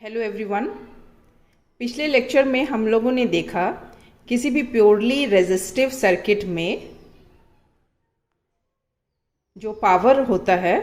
Hello everyone. पिछले lecture में हम लोगों ने देखा किसी भी प्योरली रेजिस्टिव सर्किट में जो पावर होता है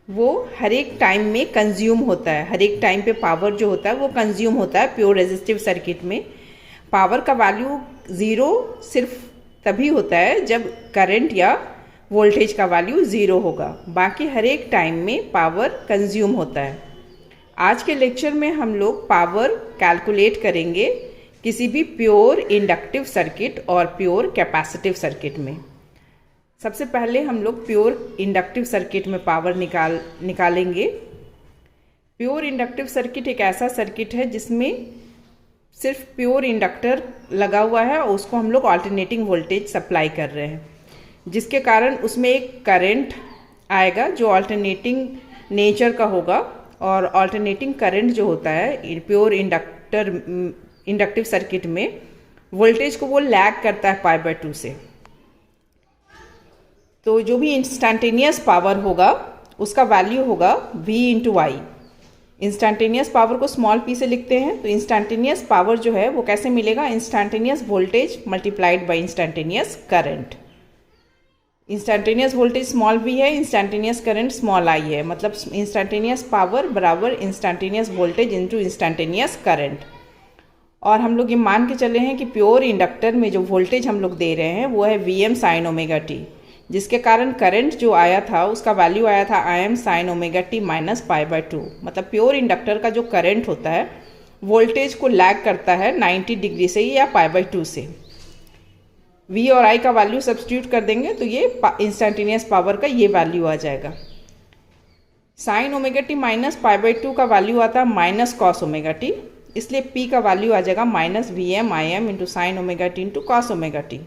वो हर एक टाइम में कंज्यूम होता है। हर एक टाइम पे पावर जो होता है वो कंज्यूम होता है। प्योर रेजिस्टिव सर्किट में पावर का वैल्यू ज़ीरो सिर्फ तभी होता है जब करंट या वोल्टेज का वैल्यू ज़ीरो होगा। बाकी हर एक टाइम में पावर कंज्यूम होता है। आज के लेक्चर में हम लोग पावर कैलकुलेट करेंगे किसी भी प्योर इंडक्टिव सर्किट और प्योर कैपेसिटिव सर्किट में। सबसे पहले हम लोग प्योर इंडक्टिव सर्किट में पावर निकालेंगे। प्योर इंडक्टिव सर्किट एक ऐसा सर्किट है जिसमें सिर्फ प्योर इंडक्टर लगा हुआ है और उसको हम लोग अल्टरनेटिंग वोल्टेज सप्लाई कर रहे हैं, जिसके कारण उसमें एक करंट आएगा जो अल्टरनेटिंग नेचर का होगा। और अल्टरनेटिंग करंट जो होता है प्योर इंडक्टिव सर्किट में वोल्टेज को वो लैग करता है पाई बाय 2 से। तो जो भी इंस्टैंटेनियस पावर होगा उसका वैल्यू होगा V इंटू आई। इंस्टैंटेनियस पावर को स्मॉल p से लिखते हैं। तो इंस्टैंटेनियस पावर जो है वो कैसे मिलेगा? Instantaneous voltage multiplied by instantaneous current. Instantaneous voltage small v है, इंस्टैंटेनियस करंट स्मॉल i है। मतलब इंस्टैंटेनियस पावर बराबर instantaneous voltage into instantaneous current. और हम लोग ये मान के चले हैं कि प्योर इंडक्टर में जो वोल्टेज हम लोग दे रहे हैं वो है Vm साइन ओमेगा टी, जिसके कारण करंट जो आया था उसका वैल्यू आया था Im sign omega T minus pi by 2। मतलब प्योर इंडक्टर का जो करंट होता है वोल्टेज को लैग करता है 90 डिग्री से या पाई बाय 2 से। V और I का वैल्यू सब्सटीट्यूट कर देंगे तो ये इंस्टैंटेनियस पावर का ये वैल्यू आ जाएगा। Sign omega T minus pi by 2 का वैल्यू आता है माइनस कॉस ओमेगा टी, इसलिए P का वैल्यू आ जाएगा minus Vm Im into sine omega t into cos omega T.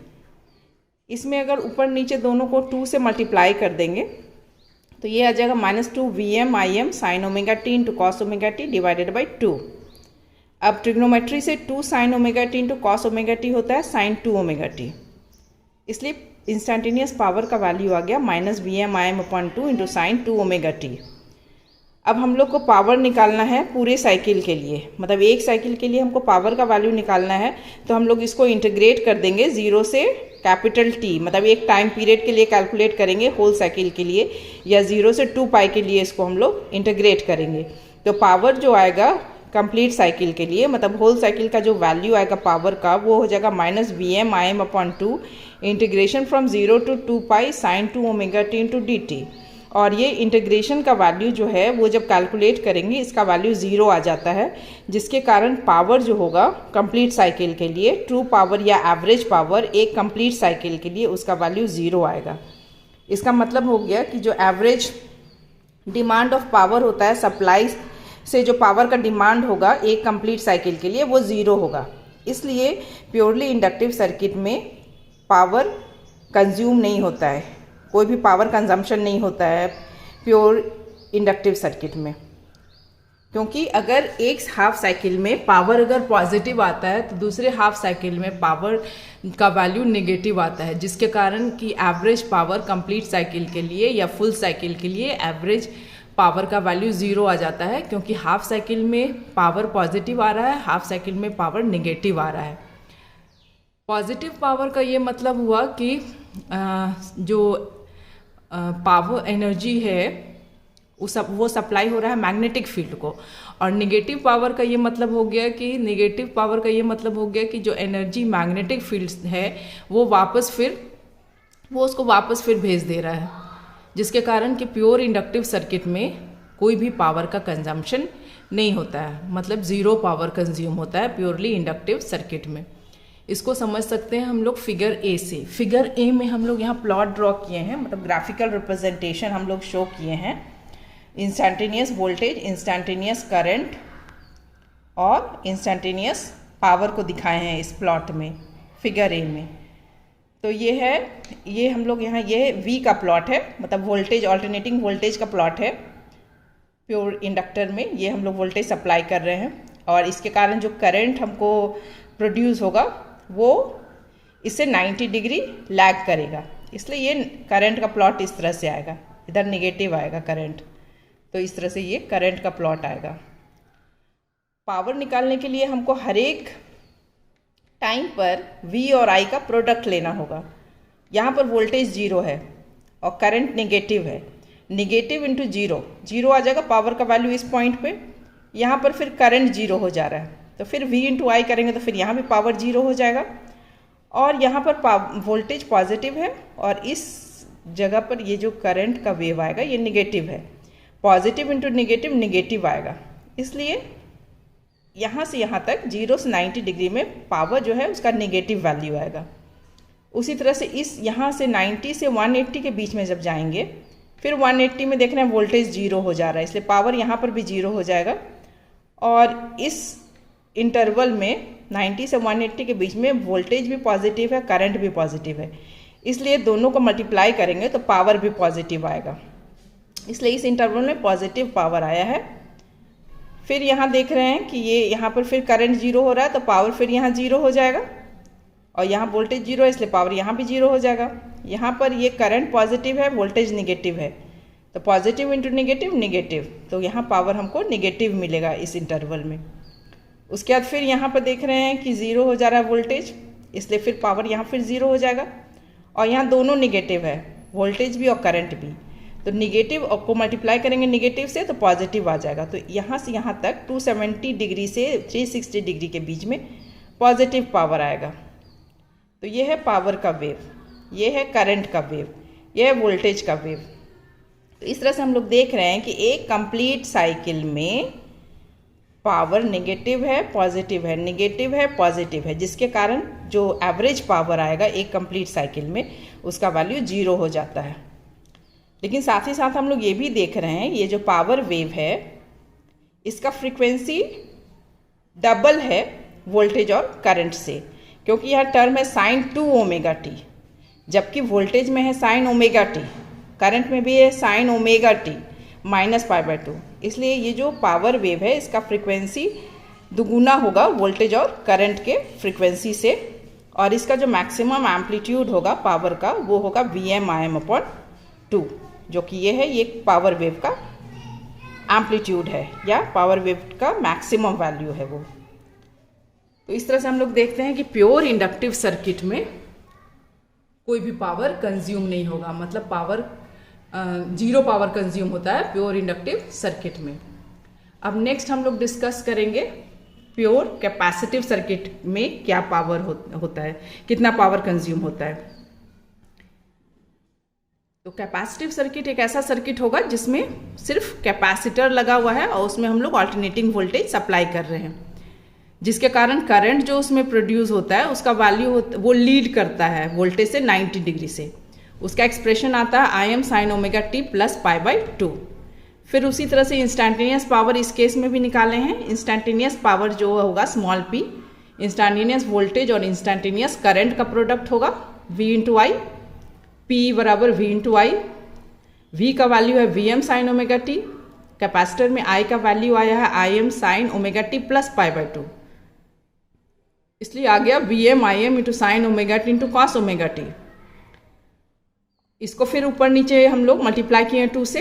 इसमें अगर ऊपर नीचे दोनों को 2 से मल्टीप्लाई कर देंगे तो ये आ जाएगा minus 2 Vm Im sign omega t into cos omega t divided by 2। अब ट्रिग्नोमेट्री से 2 sine omega t into cos omega T होता है साइन 2 ओमेगा टी, इसलिए इंस्टैंटेनियस पावर का वैल्यू आ गया minus Vm Im upon 2 into sine 2 omega t. अब हम लोग को पावर निकालना है पूरे साइकिल के लिए, मतलब एक साइकिल के लिए हमको पावर का वैल्यू निकालना है। तो हम लोग इसको इंटीग्रेट कर देंगे 0 से कैपिटल T, मतलब एक टाइम पीरियड के लिए कैलकुलेट करेंगे होल साइकिल के लिए, या 0 से 2 पाई के लिए इसको हम लोग इंटीग्रेट करेंगे। तो पावर जो आएगा कंप्लीट साइकिल के लिए, मतलब होल साइकिल का जो वैल्यू आएगा पावर का वो हो जाएगा minus Vm Im upon 2 integration from 0 to 2 pi sine 2 omega t into d t. और ये इंटीग्रेशन का वैल्यू जो है वो जब कैलकुलेट करेंगे इसका वैल्यू 0 आ जाता है, जिसके कारण पावर जो होगा कंप्लीट साइकिल के लिए, ट्रू पावर या एवरेज पावर एक कंप्लीट साइकिल के लिए उसका वैल्यू 0 आएगा। इसका मतलब हो गया कि जो एवरेज डिमांड ऑफ पावर होता है सप्लाई से, जो पावर का डिमांड होगा एक कंप्लीट साइकिल के लिए वो 0 होगा। इसलिए प्योरली इंडक्टिव सर्किट में पावर कंज्यूम नहीं होता है, कोई भी पावर कंजम्पशन नहीं होता है प्योर इंडक्टिव सर्किट में। क्योंकि अगर एक हाफ साइकिल में पावर अगर पॉजिटिव आता है तो दूसरे हाफ साइकिल में पावर का वैल्यू नेगेटिव आता है, जिसके कारण कि एवरेज पावर कंप्लीट साइकिल के लिए या फुल साइकिल के लिए एवरेज पावर का वैल्यू 0 आ जाता है, क्योंकि हाफ साइकिल में पावर पॉजिटिव आ रहा है, हाफ साइकिल में पावर नेगेटिव आ रहा है। पॉजिटिव पावर का ये मतलब हुआ कि जो पावर एनर्जी है वो सप्लाई हो रहा है मैग्नेटिक फील्ड को। और नेगेटिव पावर का ये मतलब हो गया कि जो एनर्जी मैग्नेटिक फील्ड है वो उसको वापस फिर भेज दे रहा है, जिसके कारण कि प्योर इंडक्टिव सर्किट में कोई भी पावर का कंजम्पशन नहीं होता है, मतलब 0 पावर कंज्यूम होता है प्योरली इंडक्टिव सर्किट में। इसको समझ सकते हैं हम लोग फिगर ए से। फिगर ए में हम लोग यहाँ प्लॉट ड्रॉ किए हैं, मतलब ग्राफिकल रिप्रेजेंटेशन हम लोग शो किए हैं। इंस्टैंटेनियस वोल्टेज, इंस्टैंटेनियस करंट और इंस्टैंटेनियस पावर को दिखाए हैं इस प्लॉट में, फिगर ए में। तो ये हम लोग यहाँ ये V का प्लॉट है, मतलब वोल्टेज अल्टरनेटिंग वोल्टेज का प्लॉट है प्योर इंडक्टर में। ये हम लोग वोल्टेज सप्लाई कर रहे हैं और इसके कारण जो करंट हमको प्रोड्यूस होगा वो इससे 90 डिग्री लैग करेगा, इसलिए ये करंट का प्लॉट इस तरह से आएगा, इधर नेगेटिव आएगा करंट, तो इस तरह से ये करंट का प्लॉट आएगा। पावर निकालने के लिए हमको हर एक टाइम पर V और I का प्रोडक्ट लेना होगा। यहाँ पर वोल्टेज 0 है और करंट नेगेटिव है, नेगेटिव इंटू 0, 0 आ जाएगा पावर का वैल्यू इस पॉइंट पे। यहाँ पर फिर करंट 0 हो जा रहा है, तो फिर V इंटू I करेंगे तो फिर यहाँ भी पावर 0 हो जाएगा। और यहाँ पर वोल्टेज पॉजिटिव है और इस जगह पर ये जो करंट का वेव आएगा ये निगेटिव है, पॉजिटिव इंटू नेगेटिव नेगेटिव आएगा। इसलिए यहाँ से यहाँ तक 0 से 90 डिग्री में पावर जो है उसका नेगेटिव वैल्यू आएगा। उसी तरह से इस यहाँ से 90 से 180 के बीच में जब जाएंगे, फिर 180 में देख रहे हैं वोल्टेज 0 हो जा रहा है, इसलिए पावर यहाँ पर भी 0 हो जाएगा। और इस इंटरवल में 90 से 180 के बीच में वोल्टेज भी पॉजिटिव है, करंट भी पॉजिटिव है, इसलिए दोनों को मल्टीप्लाई करेंगे तो पावर भी पॉजिटिव आएगा। इसलिए इस इंटरवल में पॉजिटिव पावर आया है। फिर यहाँ देख रहे हैं कि ये यहाँ पर फिर करंट 0 हो रहा है, तो पावर फिर यहाँ 0 हो जाएगा और यहाँ वोल्टेज 0 है, इसलिए पावर यहाँ भी 0 हो जाएगा। यहाँ पर ये करंट पॉजिटिव है, वोल्टेज निगेटिव है, तो पॉजिटिव इंटू नेगेटिव नेगेटिव, तो यहाँ पावर हमको निगेटिव मिलेगा इस इंटरवल में। उसके बाद फिर यहाँ पर देख रहे हैं कि 0 हो जा रहा है वोल्टेज, इसलिए फिर पावर यहाँ फिर 0 हो जाएगा। और यहाँ दोनों निगेटिव है, वोल्टेज भी और करंट भी, तो निगेटिव को मल्टीप्लाई करेंगे निगेटिव से तो पॉजिटिव आ जाएगा। तो यहाँ से यहाँ तक 270 डिग्री से 360 डिग्री के बीच में पॉजिटिव पावर आएगा। तो ये है पावर का वेव, ये है करंट का वेव, ये है वोल्टेज का वेव। तो इस तरह से हम लोग देख रहे हैं कि एक कंप्लीट साइकिल में पावर नेगेटिव है, पॉजिटिव है, नेगेटिव है, पॉजिटिव है, जिसके कारण जो एवरेज पावर आएगा एक कंप्लीट साइकिल में उसका वैल्यू 0 हो जाता है। लेकिन साथ ही साथ हम लोग ये भी देख रहे हैं ये जो पावर वेव है इसका फ्रीक्वेंसी डबल है वोल्टेज और करंट से, क्योंकि यह टर्म है साइन 2 ओमेगा टी, जबकि वोल्टेज में है साइन ओमेगा टी, करंट में भी है साइन ओमेगा टी माइनस π/2। इसलिए ये जो पावर वेव है इसका फ्रीक्वेंसी दुगुना होगा वोल्टेज और करंट के फ्रीक्वेंसी से, और इसका जो मैक्सिमम एम्पलीट्यूड होगा पावर का वो होगा Vm/2, जो कि ये है, ये पावर वेव का एम्पलीट्यूड है या पावर वेव का मैक्सिमम वैल्यू है वो। तो इस तरह से हम लोग देखते हैं कि प्योर इंडक्टिव सर्किट में कोई भी पावर कंज्यूम नहीं होगा, मतलब पावर 0 पावर कंज्यूम होता है प्योर इंडक्टिव सर्किट में। अब नेक्स्ट हम लोग डिस्कस करेंगे प्योर कैपेसिटिव सर्किट में क्या पावर होता है, कितना पावर कंज्यूम होता है। तो कैपेसिटिव सर्किट एक ऐसा सर्किट होगा जिसमें सिर्फ कैपेसिटर लगा हुआ है और उसमें हम लोग अल्टरनेटिंग वोल्टेज सप्लाई कर रहे हैं, जिसके कारण करंट जो उसमें प्रोड्यूस होता है उसका वैल्यू वो लीड करता है वोल्टेज से 90 डिग्री से। उसका एक्सप्रेशन आता है Im sin omega t plus π/2। फिर उसी तरह से इंस्टैंटेनियस पावर इस केस में भी निकाले हैं। इंस्टैंटेनियस पावर जो होगा स्मॉल p, इंस्टैंटेनियस वोल्टेज और इंस्टैंटेनियस करंट का प्रोडक्ट होगा V इंटू आई, P बराबर V इंटू आई। V का वैल्यू है Vm sin omega t, capacitor में I का वैल्यू आया है Im sin omega t plus π/2, इसलिए आ गया Vm Im into sine omega t into cos omega t. इसको फिर ऊपर नीचे हम लोग मल्टीप्लाई किए 2 से,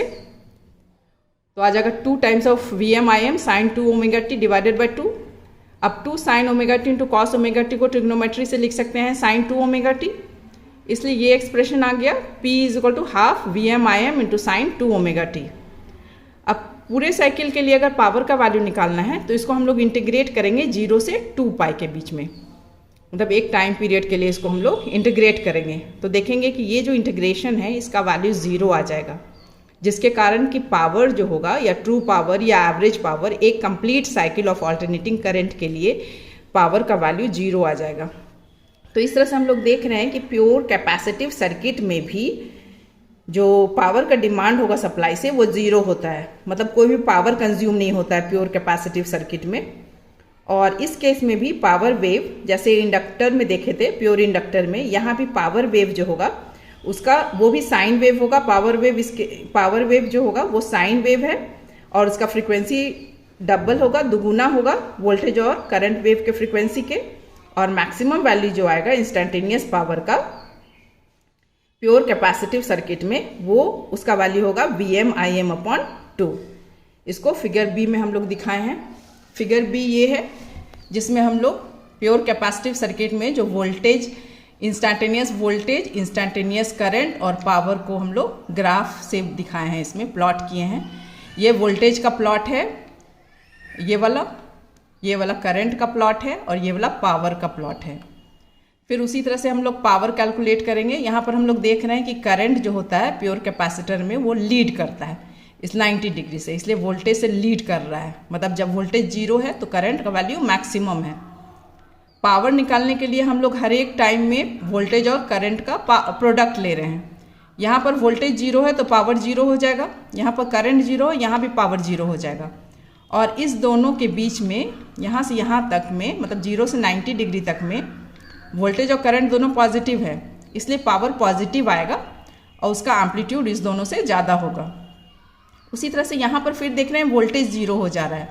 तो आ जाएगा 2 times of Vm Im sine 2 omega t divided by 2। अब 2 sine omega t into cos omega t को ट्रिग्नोमेट्री से लिख सकते हैं साइन 2 ओमेगा टी, इसलिए ये एक्सप्रेशन आ गया P is equal to half Vm Im into sine 2 omega t. अब पूरे साइकिल के लिए अगर पावर का वैल्यू निकालना है तो इसको हम लोग इंटीग्रेट करेंगे 0 से 2π के बीच में, मतलब एक टाइम पीरियड के लिए इसको हम लोग इंटीग्रेट करेंगे। तो देखेंगे कि ये जो इंटीग्रेशन है इसका वैल्यू 0 आ जाएगा, जिसके कारण कि पावर जो होगा या ट्रू पावर या एवरेज पावर एक complete cycle of alternating current के लिए पावर का वैल्यू 0 आ जाएगा। तो इस तरह से हम लोग देख रहे हैं कि प्योर कैपेसिटिव सर्किट में भी जो पावर का डिमांड होगा सप्लाई से वो 0 होता है, मतलब कोई भी पावर कंज्यूम नहीं होता है प्योर कैपेसिटिव सर्किट में। और इस केस में भी पावर वेव जैसे इंडक्टर में देखे थे, प्योर इंडक्टर में यहाँ भी पावर वेव जो होगा उसका वो भी साइन वेव होगा। पावर वेव जो होगा वो साइन वेव है और उसका फ्रीक्वेंसी डबल होगा, दुगुना होगा वोल्टेज और करंट वेव के फ्रीक्वेंसी के, और मैक्सिमम वैल्यू जो आएगा इंस्टैंटेनियस पावर का प्योर कैपेसिटिव सर्किट में वो उसका वैल्यू होगा Vm Im/2। इसको फिगर बी में हम लोग दिखाए हैं। फिगर बी ये है जिसमें हम लोग प्योर कैपेसिटिव सर्किट में जो voltage, instantaneous voltage, instantaneous current और पावर को हम लोग ग्राफ से दिखाए हैं, इसमें प्लॉट किए हैं। ये वोल्टेज का प्लॉट है, ये वाला करंट का प्लॉट है और ये वाला पावर का प्लॉट है। फिर उसी तरह से हम लोग पावर कैलकुलेट करेंगे। यहाँ पर हम लोग देख रहे हैं कि करंट जो होता है प्योर कैपेसिटर में वो लीड करता है इस 90 डिग्री से, इसलिए वोल्टेज से लीड कर रहा है। मतलब जब वोल्टेज 0 है तो करंट का वैल्यू मैक्सिमम है। पावर निकालने के लिए हम लोग हर एक टाइम में वोल्टेज और करंट का प्रोडक्ट ले रहे हैं। यहाँ पर वोल्टेज 0 है तो पावर 0 हो जाएगा, यहाँ पर करंट 0 है, यहाँ भी पावर 0 हो जाएगा। और इस दोनों के बीच में यहाँ से यहाँ तक में, मतलब 0 से 90 डिग्री तक में वोल्टेज और करंट दोनों पॉजिटिव है, इसलिए पावर पॉजिटिव आएगा और उसका एम्पलीट्यूड इस दोनों से ज़्यादा होगा। उसी तरह से यहाँ पर फिर देख रहे हैं वोल्टेज 0 हो जा रहा है,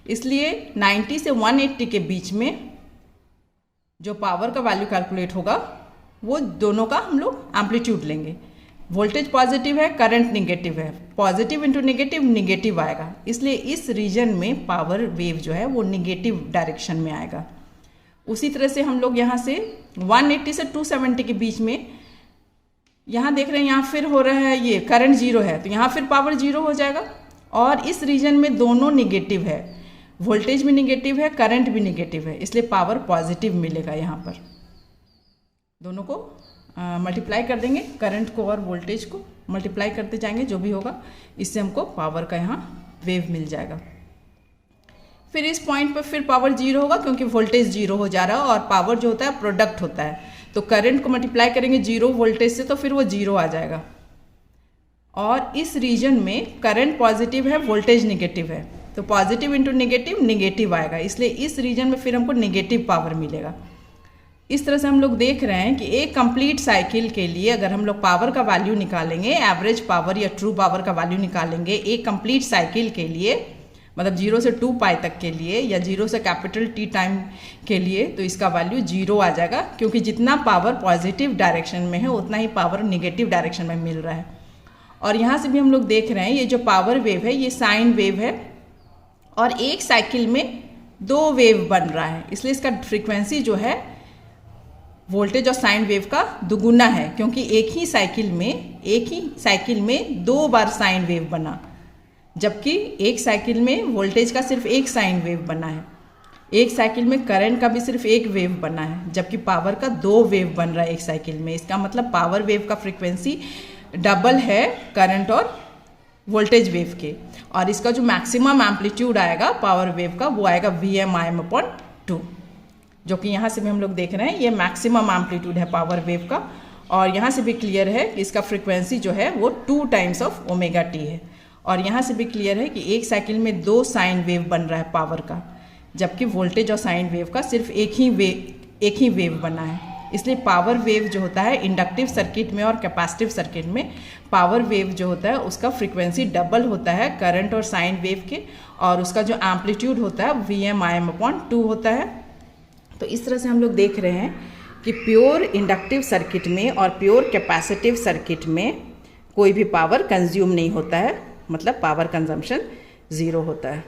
इसलिए 90 से 180 के बीच में जो पावर का वैल्यू कैलकुलेट होगा वो दोनों का हम लोग एम्पलीट्यूड लेंगे। वोल्टेज पॉजिटिव है, करंट निगेटिव है, पॉजिटिव इंटू निगेटिव निगेटिव आएगा, इसलिए इस रीजन में पावर वेव जो है वो निगेटिव डायरेक्शन में आएगा। उसी तरह से हम लोग यहाँ से 180 से 270 के बीच में, यहाँ देख रहे हैं यहाँ फिर हो रहा है ये करंट 0 है तो यहाँ फिर पावर 0 हो जाएगा। और इस रीजन में दोनों निगेटिव है, वोल्टेज भी निगेटिव है, करंट भी निगेटिव है, इसलिए पावर पॉजिटिव मिलेगा। यहाँ पर दोनों को मल्टीप्लाई कर देंगे, करंट को और वोल्टेज को मल्टीप्लाई करते जाएंगे, जो भी होगा इससे हमको पावर का यहाँ वेव मिल जाएगा। फिर इस पॉइंट पर फिर पावर 0 होगा क्योंकि वोल्टेज 0 हो जा रहा है और पावर जो होता है प्रोडक्ट होता है, तो करंट को मल्टीप्लाई करेंगे 0 वोल्टेज से तो फिर वो 0 आ जाएगा। और इस रीजन में करंट पॉजिटिव है, वोल्टेज निगेटिव है, तो पॉजिटिव इंटू निगेटिव निगेटिव आएगा, इसलिए इस रीजन में फिर हमको निगेटिव पावर मिलेगा। इस तरह से हम लोग देख रहे हैं कि एक कंप्लीट साइकिल के लिए अगर हम लोग पावर का वैल्यू निकालेंगे, एवरेज पावर या ट्रू पावर का वैल्यू निकालेंगे एक कंप्लीट साइकिल के लिए, मतलब 0 से 2 पाई तक के लिए या 0 से कैपिटल T टाइम के लिए, तो इसका वैल्यू 0 आ जाएगा, क्योंकि जितना पावर पॉजिटिव डायरेक्शन में है उतना ही पावर निगेटिव डायरेक्शन में मिल रहा है। और यहाँ से भी हम लोग देख रहे हैं ये जो पावर वेव है ये साइन वेव है और एक साइकिल में 2 वेव बन रहा है, इसलिए इसका फ्रीक्वेंसी जो है वोल्टेज और साइन वेव का दुगुना है, क्योंकि एक ही साइकिल में 2 बार साइन वेव बना, जबकि एक साइकिल में वोल्टेज का सिर्फ एक साइन वेव बना है, एक साइकिल में करंट का भी सिर्फ एक वेव बना है, जबकि पावर का 2 वेव बन रहा है एक साइकिल में। इसका मतलब पावर वेव का फ्रीक्वेंसी डबल है करंट और वोल्टेज वेव के, और इसका जो मैक्सिमम एम्पलीट्यूड आएगा पावर वेव का वो आएगा Vm/2, जो कि यहाँ से भी हम लोग देख रहे हैं ये मैक्सिमम एम्पलीट्यूड है पावर वेव का। और यहाँ से भी क्लियर है कि इसका फ्रीक्वेंसी जो है वो 2 टाइम्स ऑफ ओमेगा टी है। और यहाँ से भी क्लियर है कि एक साइकिल में 2 साइन वेव बन रहा है पावर का, जबकि वोल्टेज और साइन वेव का सिर्फ एक ही वेव बना है। इसलिए पावर वेव जो होता है इंडक्टिव सर्किट में और कैपेसिटिव सर्किट में पावर वेव जो होता है उसका फ्रीक्वेंसी डबल होता है करंट और साइन वेव के, और उसका जो एम्पलीट्यूड होता है Vm/2 होता है। तो इस तरह से हम लोग देख रहे हैं कि प्योर इंडक्टिव सर्किट में और प्योर कैपेसिटिव सर्किट में कोई भी पावर कंज्यूम नहीं होता है, मतलब पावर कंजम्पशन 0 होता है।